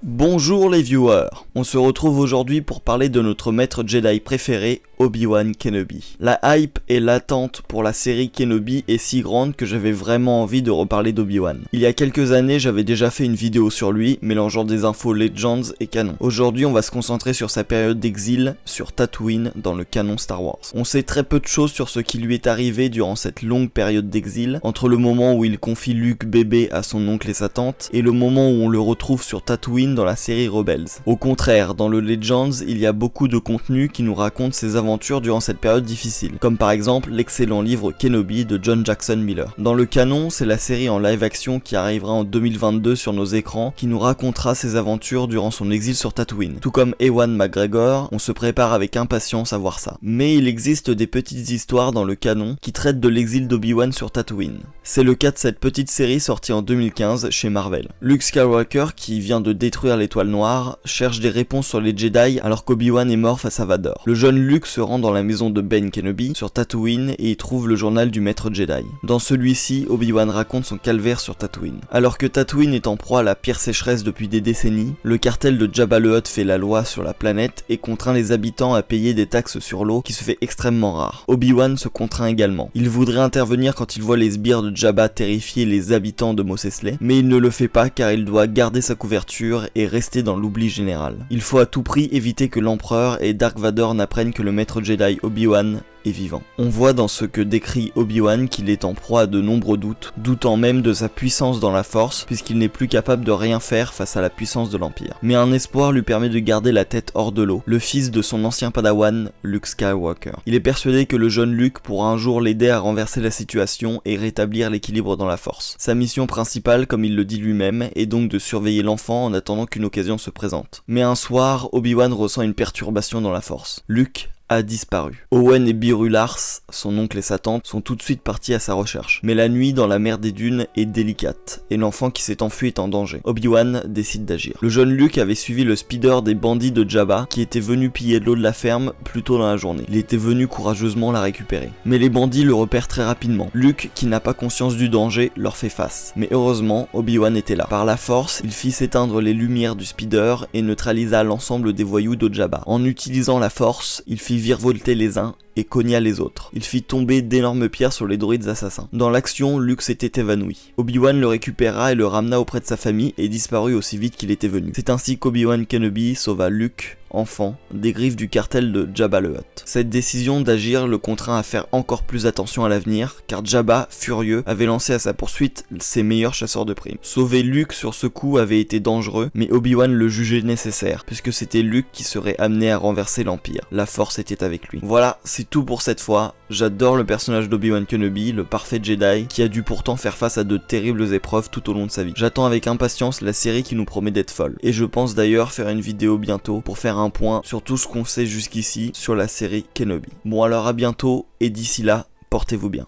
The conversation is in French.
Bonjour les viewers, on se retrouve aujourd'hui pour parler de notre maître Jedi préféré, Obi-Wan Kenobi. La hype et l'attente pour la série Kenobi est si grande que j'avais vraiment envie de reparler d'Obi-Wan. Il y a quelques années, j'avais déjà fait une vidéo sur lui, mélangeant des infos Legends et canon. Aujourd'hui, on va se concentrer sur sa période d'exil sur Tatooine dans le canon Star Wars. On sait très peu de choses sur ce qui lui est arrivé durant cette longue période d'exil, entre le moment où il confie Luke bébé à son oncle et sa tante, et le moment où on le retrouve sur Tatooine dans la série Rebels. Au contraire, dans le Legends, il y a beaucoup de contenu qui nous raconte ses aventures durant cette période difficile, comme par exemple l'excellent livre Kenobi de John Jackson Miller. Dans le canon, c'est la série en live action qui arrivera en 2022 sur nos écrans qui nous racontera ses aventures durant son exil sur Tatooine. Tout comme Ewan McGregor, on se prépare avec impatience à voir ça. Mais il existe des petites histoires dans le canon qui traitent de l'exil d'Obi-Wan sur Tatooine. C'est le cas de cette petite série sortie en 2015 chez Marvel. Luke Skywalker, qui vient de détruire l'étoile noire, cherche des réponses sur les Jedi alors qu'Obi-Wan est mort face à Vador. Le jeune Luke se rend dans la maison de Ben Kenobi sur Tatooine et y trouve le journal du maître Jedi. Dans celui-ci, Obi-Wan raconte son calvaire sur Tatooine. Alors que Tatooine est en proie à la pire sécheresse depuis des décennies, le cartel de Jabba le Hutt fait la loi sur la planète et contraint les habitants à payer des taxes sur l'eau qui se fait extrêmement rare. Obi-Wan se contraint également. Il voudrait intervenir quand il voit les sbires de Jabba terrifier les habitants de Mos Eisley, mais il ne le fait pas car il doit garder sa couverture et rester dans l'oubli général. Il faut à tout prix éviter que l'empereur et Dark Vador n'apprennent que le maître Jedi Obi-Wan est vivant. On voit dans ce que décrit Obi-Wan qu'il est en proie à de nombreux doutes, doutant même de sa puissance dans la force puisqu'il n'est plus capable de rien faire face à la puissance de l'Empire. Mais un espoir lui permet de garder la tête hors de l'eau, le fils de son ancien padawan, Luke Skywalker. Il est persuadé que le jeune Luke pourra un jour l'aider à renverser la situation et rétablir l'équilibre dans la force. Sa mission principale, comme il le dit lui-même, est donc de surveiller l'enfant en attendant qu'une occasion se présente. Mais un soir, Obi-Wan ressent une perturbation dans la force. Luke a disparu. Owen et Beru Lars, son oncle et sa tante, sont tout de suite partis à sa recherche. Mais la nuit dans la mer des dunes est délicate, et l'enfant qui s'est enfui est en danger. Obi-Wan décide d'agir. Le jeune Luke avait suivi le speeder des bandits de Jabba, qui étaient venus piller de l'eau de la ferme plus tôt dans la journée. Il était venu courageusement la récupérer. Mais les bandits le repèrent très rapidement. Luke, qui n'a pas conscience du danger, leur fait face. Mais heureusement, Obi-Wan était là. Par la force, il fit s'éteindre les lumières du speeder et neutralisa l'ensemble des voyous de Jabba. En utilisant la force, il fit virevolter les uns et cogna les autres. Il fit tomber d'énormes pierres sur les droïdes assassins. Dans l'action, Luke s'était évanoui. Obi-Wan le récupéra et le ramena auprès de sa famille et disparut aussi vite qu'il était venu. C'est ainsi qu'Obi-Wan Kenobi sauva Luke, enfant, des griffes du cartel de Jabba le Hutt. Cette décision d'agir le contraint à faire encore plus attention à l'avenir, car Jabba, furieux, avait lancé à sa poursuite ses meilleurs chasseurs de primes. Sauver Luke sur ce coup avait été dangereux, mais Obi-Wan le jugeait nécessaire, puisque c'était Luke qui serait amené à renverser l'Empire. La force était avec lui. Voilà, c'est tout pour cette fois. J'adore le personnage d'Obi-Wan Kenobi, le parfait Jedi, qui a dû pourtant faire face à de terribles épreuves tout au long de sa vie. J'attends avec impatience la série qui nous promet d'être folle. Et je pense d'ailleurs faire une vidéo bientôt pour faire un point sur tout ce qu'on sait jusqu'ici sur la série Kenobi. Bon alors à bientôt, et d'ici là, portez-vous bien.